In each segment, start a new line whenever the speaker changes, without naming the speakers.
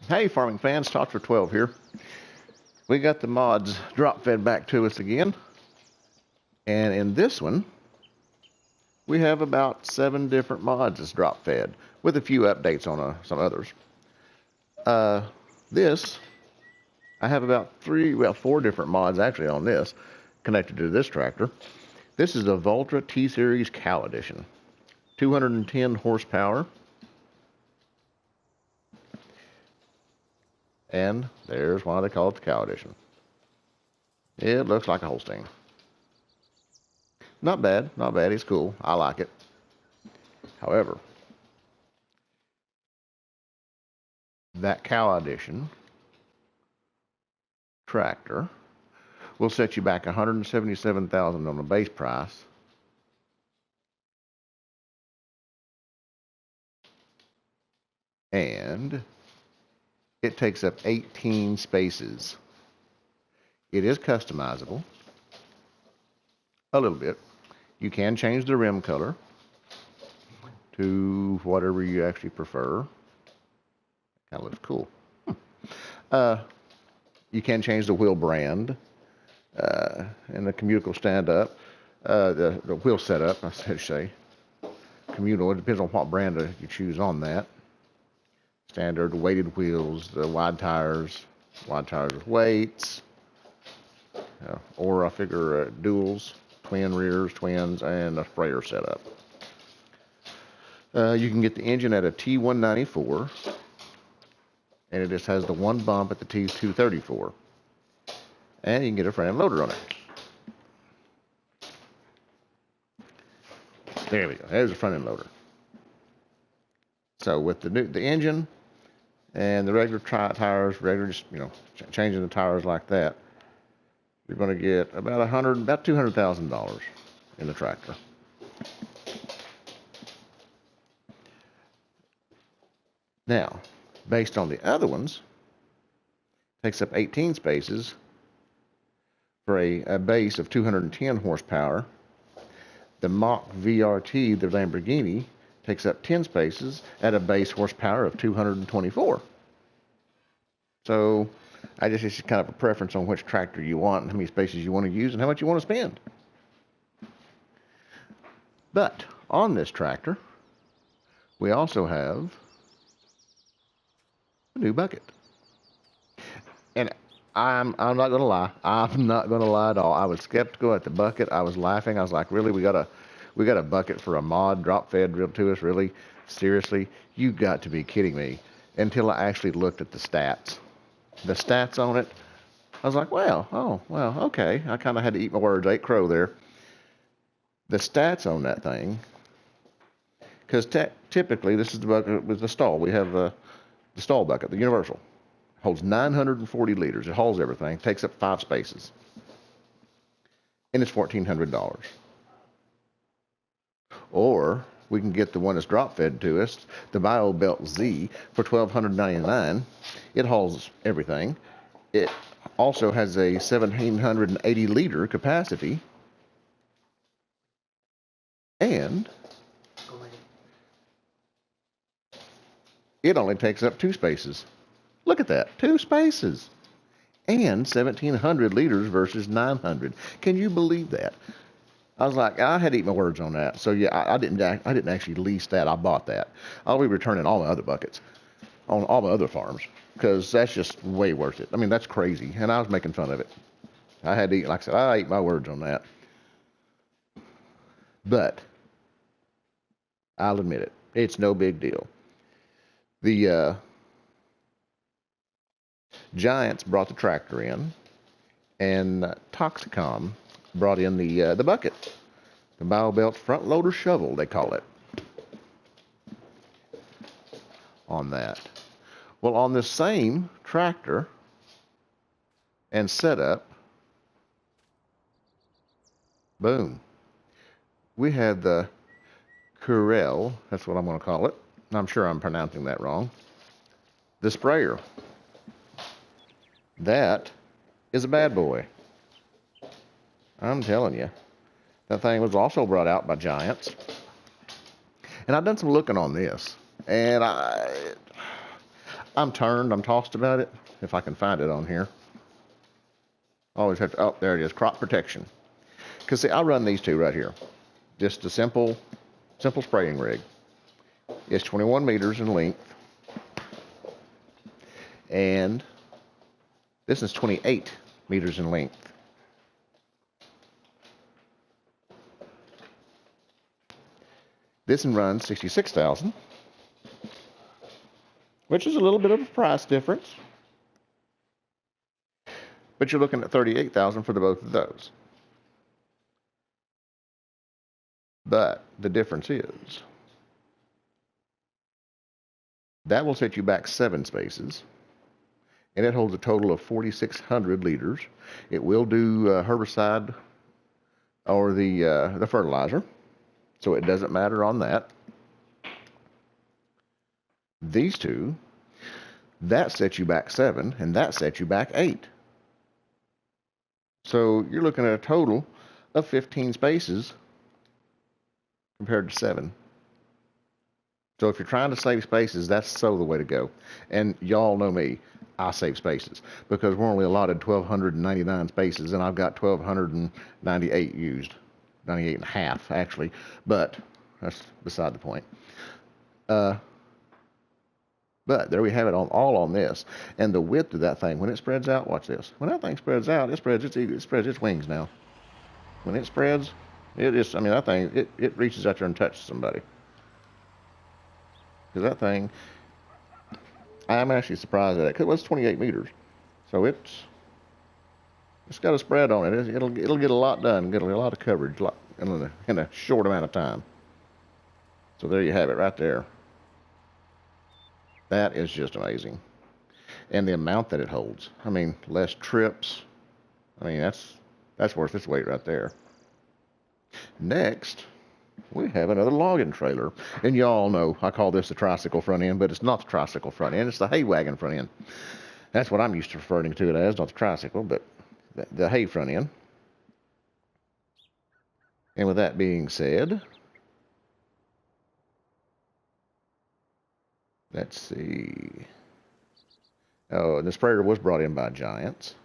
Hey farming fans, Doctor 12 here. We got the mods drop fed back to us again. And in this one, we have about 7 different mods that's drop fed, with a few updates on some others. I have about 4 different mods actually on this, connected to this tractor. This is a Valtra T-Series CowEdition. 210 horsepower. And there's why they call it the CowEdition. It looks like a Holstein. Not bad, not bad. It's cool. I like it. However, that CowEdition tractor will set you back $177,000 on the base price. And it takes up 18 spaces. It is customizable a little bit. You can change the rim color to whatever you actually prefer. Kind of looks cool. You can change the wheel brand and the communal stand up, the wheel setup, I should say. Communal, it depends on what brand you choose on that. Standard weighted wheels, the wide tires with weights, or I figure duals, twin rears, twins, and a sprayer setup. You can get the engine at a T194, and it just has the one bump at the T234, and you can get a front end loader on it. There we go. There's a front end loader. So with the engine and the regular tires, just changing the tires like that, you're going to get about $200,000 in the tractor. Now, based on the other ones, takes up 18 spaces for a base of 210 horsepower. The Mach VRT, the Lamborghini, takes up 10 spaces at a base horsepower of 224. So it's just kind of a preference on which tractor you want and how many spaces you want to use and how much you want to spend. But on this tractor, we also have a new bucket. And I'm not going to lie. I'm not going to lie at all. I was skeptical at the bucket. I was laughing. I was like, really? We got a bucket for a mod drop fed drilled to us? Really? Seriously? You got to be kidding me. Until I actually looked at the stats. The stats on it, I was like, well, okay. I kind of had to eat my words, ate crow there. The stats on that thing, because typically this is the bucket with the stall. We have the stall bucket, the universal. Holds 940 liters. It hauls everything. Takes up 5 spaces. And it's $1,400. Or we can get the one that's drop fed to us, the Biobeltz Z, for $1,299. It hauls everything. It also has a 1,780 liter capacity. And it only takes up 2 spaces. Look at that, 2 spaces. And 1,700 liters versus 900. Can you believe that? I was like, I had to eat my words on that. So yeah, I didn't actually lease that. I bought that. I'll be returning all my other buckets on all my other farms because that's just way worth it. I mean, that's crazy. And I was making fun of it. I had to eat, like I said, I ate my words on that. But I'll admit it, it's no big deal. The Giants brought the tractor in, and Toxicom brought in the bucket, the Biobeltz Frontloader Shovel, they call it, on that. Well, on this same tractor and setup, boom, we had the Caruelle, that's what I'm going to call it. I'm sure I'm pronouncing that wrong. The sprayer. That is a bad boy. I'm telling you. That thing was also brought out by Giants. And I've done some looking on this. And I'm turned, I'm tossed about it, if I can find it on here. Always have to, oh, there it is, crop protection. Because see, I run these two right here. Just a simple spraying rig. It's 21 meters in length. And this is 28 meters in length. This one runs $66,000, which is a little bit of a price difference. But you're looking at $38,000 for the both of those. But the difference is that will set you back 7 spaces, and it holds a total of 4,600 liters. It will do herbicide or the fertilizer, so it doesn't matter on that. These two, that sets you back 7, and that sets you back 8. So you're looking at a total of 15 spaces compared to 7. So if you're trying to save spaces, that's so the way to go. And y'all know me, I save spaces because we're only allotted 1,299 spaces, and I've got 1,298 used, 98 and a half actually, but that's beside the point. But there we have it all on this, and the width of that thing when it spreads out. Watch this. When that thing spreads out, it spreads its wings now. When it spreads, it is. I mean, that thing it reaches out there and touches somebody. Because that thing, I'm actually surprised at it. Because it was 28 meters, so it's got a spread on it. It'll get a lot done, get a lot of coverage, in a short amount of time. So there you have it, right there. That is just amazing, and the amount that it holds. I mean, less trips. I mean, that's worth its weight right there. Next, we have another logging trailer. And y'all know I call this the tricycle front end, but it's not the tricycle front end. It's the hay wagon front end. That's what I'm used to referring to it as, not the tricycle, but the hay front end. And with that being said, let's see. Oh, the sprayer was brought in by Giants.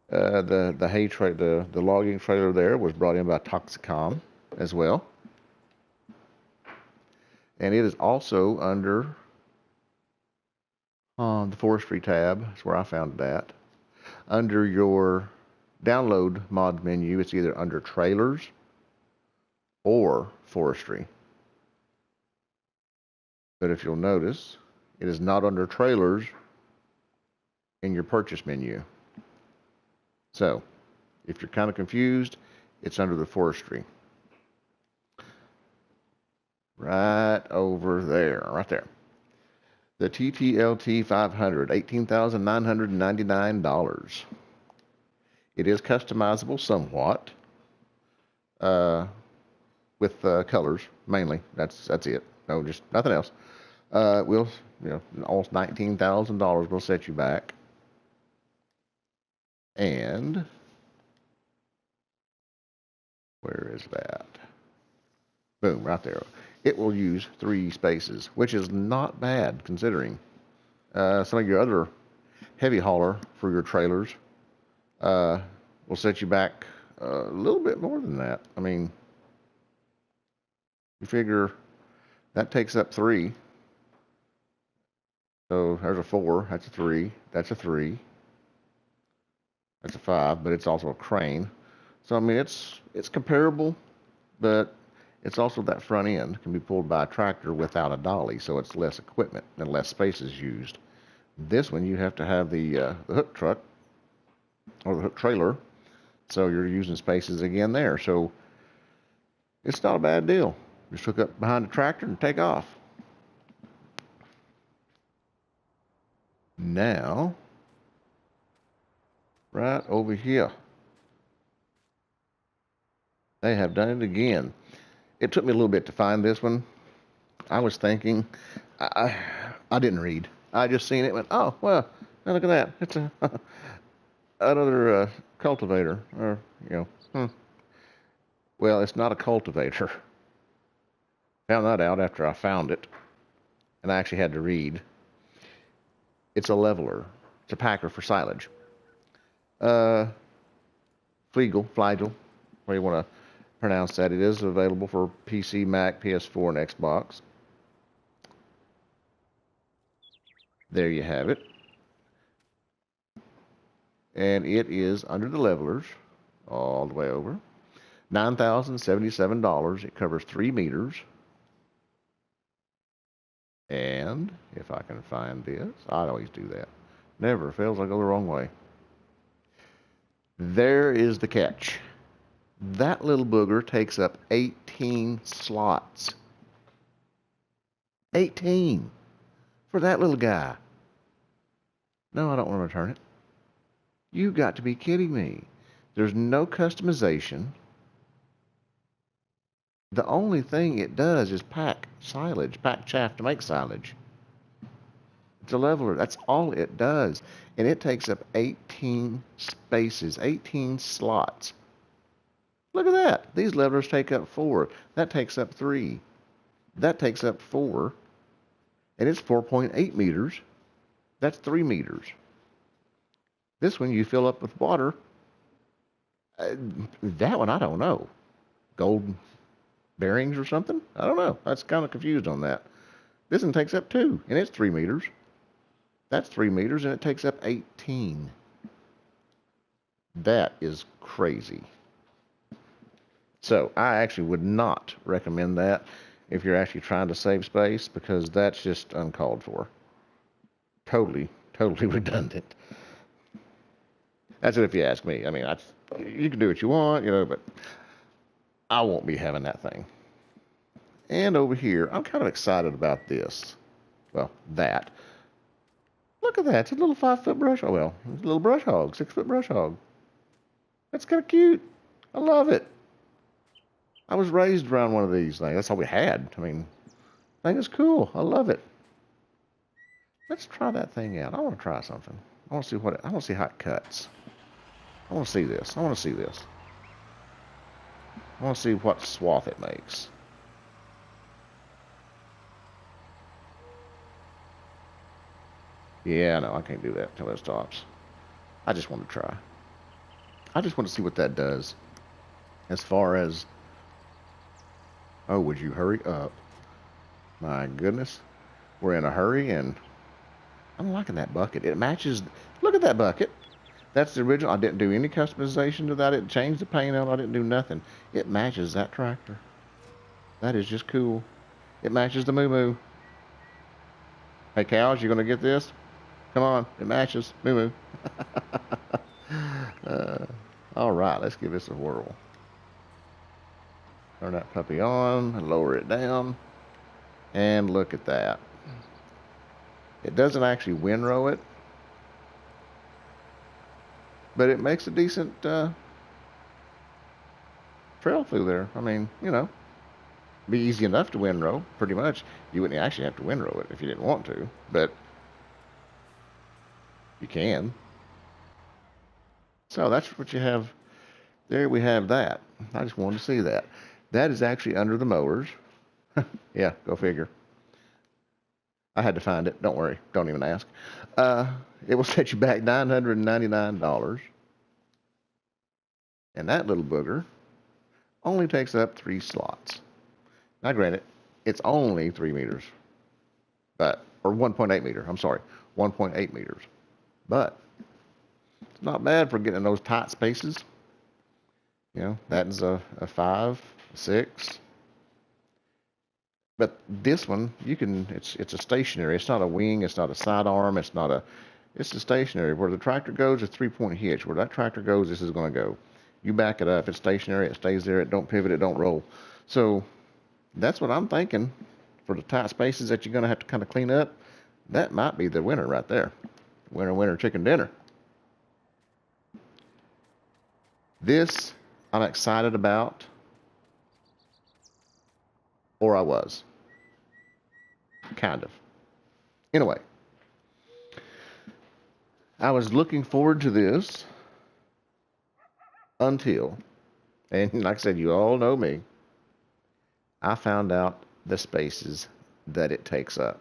The logging trailer there was brought in by Toxicom as well, and it is also under the forestry tab. That's where I found that. Under your download mod menu, it's either under trailers or forestry. But if you'll notice, it is not under trailers in your purchase menu. So, if you're kind of confused, it's under the forestry. Right over there, right there. The TTLT 500, $18,999. It is customizable somewhat, with colors mainly. That's it. No, just nothing else. Almost $19,000 will set you back. And where is that? Boom, right there. It will use 3 spaces, which is not bad considering some of your other heavy hauler for your trailers will set you back a little bit more than that. I mean, you figure that takes up 3. So there's a 4, that's a 3, that's a 3. That's a 5, but it's also a crane. So I mean, it's comparable, but it's also that front end can be pulled by a tractor without a dolly, so it's less equipment and less spaces used. This one you have to have the hook truck or the hook trailer, so you're using spaces again there. So it's not a bad deal. Just hook up behind the tractor and take off. Now, right over here, they have done it again. It took me a little bit to find this one. I was thinking, I didn't read. I just seen it and went, oh, well, now look at that. It's another cultivator. Or, Well, it's not a cultivator. Found that out after I found it. and I actually had to read. It's a leveler. It's a packer for silage. Uh, Fliegl, whatever you want to pronounce that. It is available for PC, Mac, PS4, and Xbox. There you have it. And it is under the levelers, all the way over. $9,077. It covers 3 meters. And if I can find this, I always do that. Never fails, I go the wrong way. There is the catch. That little booger takes up 18 slots. 18 for that little guy. No, I don't want to return it. You've got to be kidding me. There's no customization. The only thing it does is pack silage, pack chaff to make silage. It's a leveler. That's all it does. And it takes up 18 spaces, 18 slots. Look at that. These levelers take up 4. That takes up 3. That takes up 4. And it's 4.8 meters. That's 3 meters. This one you fill up with water. That one, I don't know. Gold bearings or something? I don't know. I was kind of confused on that. This one takes up 2, and it's 3 meters. That's 3 meters, and it takes up 18. That is crazy. So I actually would not recommend that if you're actually trying to save space, because that's just uncalled for. Totally redundant. That's it if you ask me. I mean, you can do what you want, but I won't be having that thing. And over here, I'm kind of excited about this. Well, that. Look at that. It's a little 5-foot brush hog. Well, it's a little brush hog, 6-foot brush hog. That's kind of cute. I love it. I was raised around one of these things. That's all we had. I mean, I think it's cool. I love it. Let's try that thing out. I want to try something. I want to see how it cuts. I want to see this. I want to see this. I want to see what swath it makes. Yeah, no, I can't do that until it stops. I just want to try. I just want to see what that does. As far as... Oh, would you hurry up? My goodness. We're in a hurry, and I'm liking that bucket. It matches... Look at that bucket. That's the original. I didn't do any customization to that. I didn't change the paint out. I didn't do nothing. It matches that tractor. That is just cool. It matches the moo-moo. Hey, cows, you going to get this? Come on. It matches. Moo-moo. All right. Let's give this a whirl. Turn that puppy on and lower it down. And look at that. It doesn't actually windrow it, but it makes a decent trail through there. I mean, be easy enough to windrow, pretty much. You wouldn't actually have to windrow it if you didn't want to, but you can. So that's what you have. There we have that. I just wanted to see that. That is actually under the mowers. Yeah, go figure. I had to find it. Don't worry. Don't even ask. It will set you back $999. And that little booger only takes up 3 slots. Now, granted, it's only 3 meters. Or 1.8 meter. I'm sorry. 1.8 meters. But it's not bad for getting in those tight spaces. That is a 5, a 6. But this one, it's a stationary. It's not a wing. It's not a sidearm. It's a stationary. Where the tractor goes, it's 3-point hitch. Where that tractor goes, this is going to go. You back it up. It's stationary. It stays there. It don't pivot. It don't roll. So that's what I'm thinking for the tight spaces that you're going to have to kind of clean up. That might be the winner right there. Winner, chicken dinner. This I'm excited about, or I was. Kind of. Anyway, I was looking forward to this until, and like I said, you all know me, I found out the spaces that it takes up.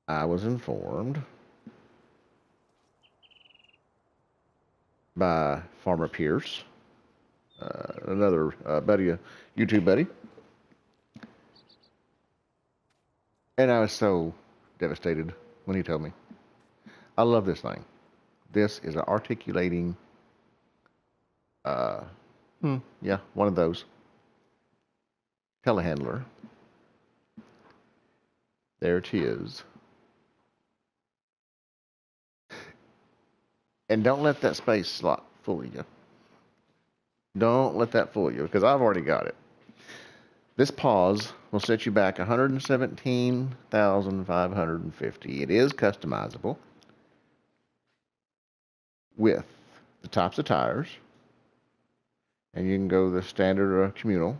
I was informed by Farmer Pierce, another buddy, a YouTube buddy, and I was so devastated when he told me. I love this thing. This is an articulating, uh, yeah, one of those. Telehandler. There it is. And don't let that space slot fool you. Don't let that fool you, because I've already got it. This pause will set you back $117,550. It is customizable with the types of tires, and you can go the standard or communal,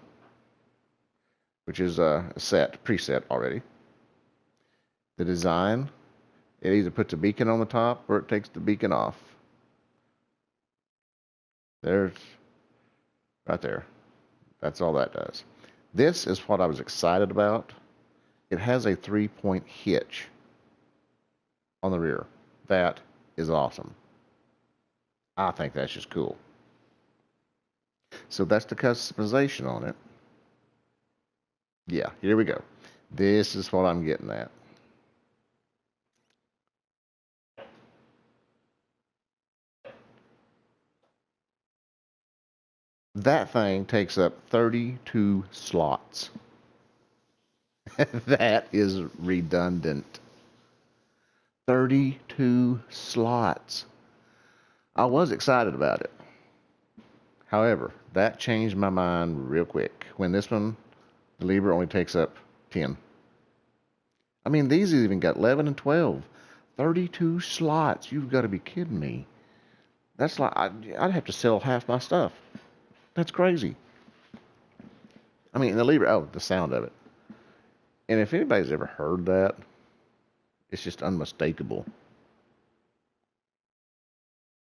which is preset already. The design, it either puts a beacon on the top or it takes the beacon off. There's right there. That's all that does. This is what I was excited about. It has a 3-point hitch on the rear. That is awesome. I think that's just cool. So that's the customization on it. Yeah, here we go. This is what I'm getting at. That thing takes up 32 slots. That is redundant. 32 slots. I was excited about it. However, that changed my mind real quick. When this one, the lever only takes up 10. I mean, these even got 11 and 12. 32 slots. You've got to be kidding me. That's like, I'd have to sell half my stuff. That's crazy. I mean, the lever, oh, the sound of it. And if anybody's ever heard that, it's just unmistakable.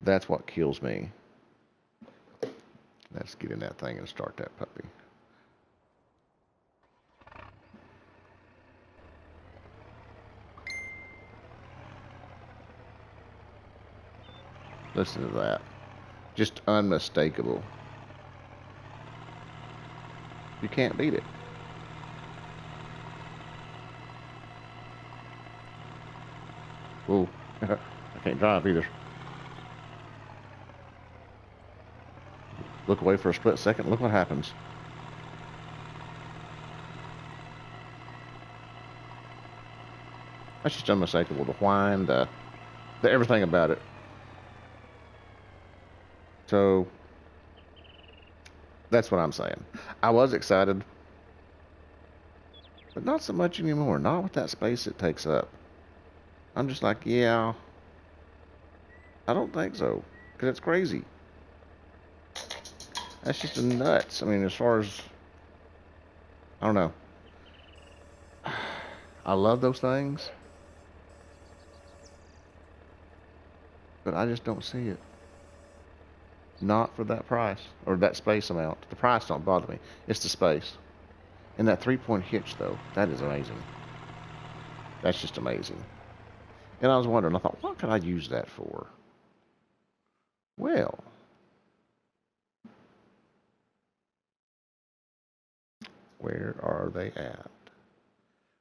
That's what kills me. Let's get in that thing and start that puppy. Listen to that. Just unmistakable. You can't beat it. Whoa. I can't drive either. Look away for a split second. Look what happens. That's just unmistakable. The whine, the everything about it. So that's what I'm saying. I was excited, but not so much anymore. Not with that space it takes up. I'm just like, yeah, I don't think so, because it's crazy. That's just nuts. I mean, as far as, I don't know. I love those things, but I just don't see it. Not for that price, or that space amount. The price don't bother me. It's the space. And that 3-point hitch, though, that is amazing. That's just amazing. And I was wondering, I thought, what could I use that for? Well, where are they at?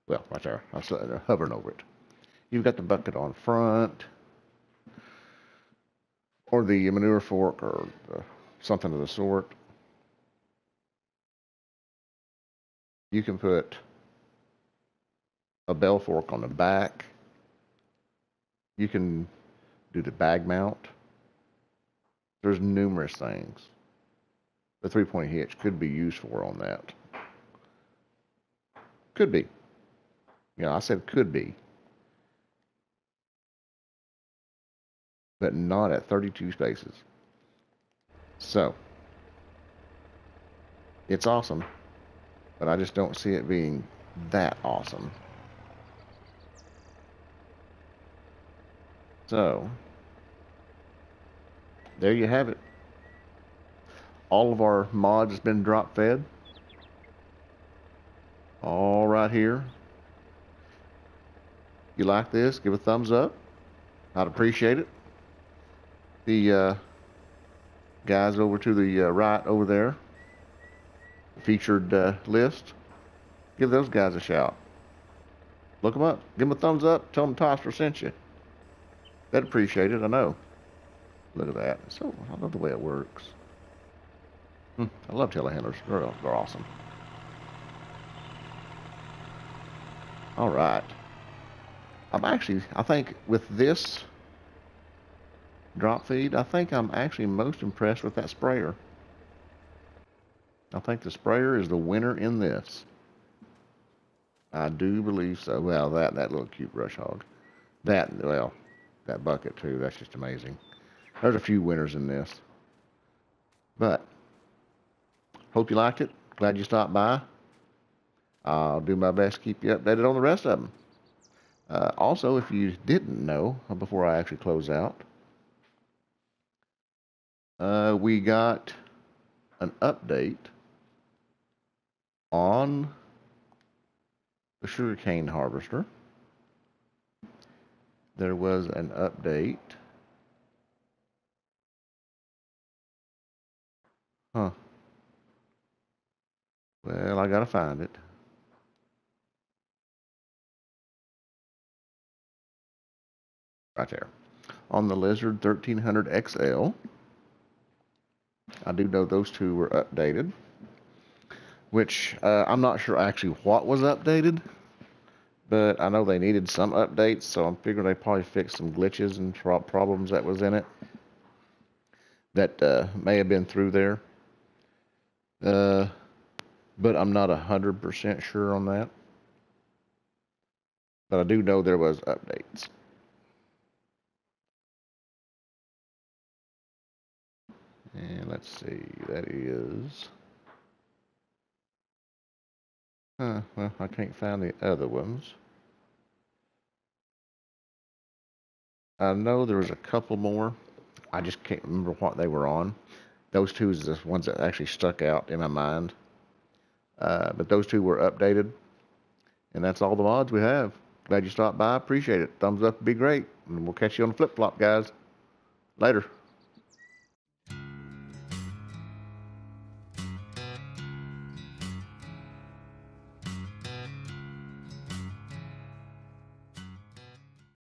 Well, right there. I was hovering over it. You've got the bucket on front, or the manure fork, or something of the sort. You can put a bell fork on the back. You can do the bag mount. There's numerous things the 3-point hitch could be used for on that. Could be. You know, I said could be. But not at 32 spaces. So, it's awesome, but I just don't see it being that awesome. So, there you have it. All of our mods has been drop fed. All right here. you like this, give a thumbs up. I'd appreciate it. The guys over to the right over there, the featured list, give those guys a shout. Look them up. Give them a thumbs up. Tell them Toster sent you. They'd appreciate it, I know. Look at that. So I love the way it works. I love telehandlers. They're awesome. All right. I think with this drop feed, I think I'm actually most impressed with that sprayer. I think the sprayer is the winner in this. I do believe so. Well, that little cute brush hog. That bucket too, that's just amazing. There's a few winners in this. But, hope you liked it. Glad you stopped by. I'll do my best to keep you updated on the rest of them. Also, if you didn't know, before I actually close out, we got an update on the sugarcane harvester. There was an update. Well, I gotta find it. Right there. On the Lizard 1300 XL. I do know those two were updated. Which, I'm not sure actually what was updated. But I know they needed some updates, so I'm figuring they probably fixed some glitches and problems that was in it. That may have been through there. But I'm not 100% sure on that. But I do know there was updates. And let's see, that is... well, I can't find the other ones. I know there was a couple more. I just can't remember what they were on. Those two is the ones that actually stuck out in my mind. But those two were updated. And that's all the mods we have. Glad you stopped by. Appreciate it. Thumbs up would be great. And we'll catch you on the flip-flop, guys. Later.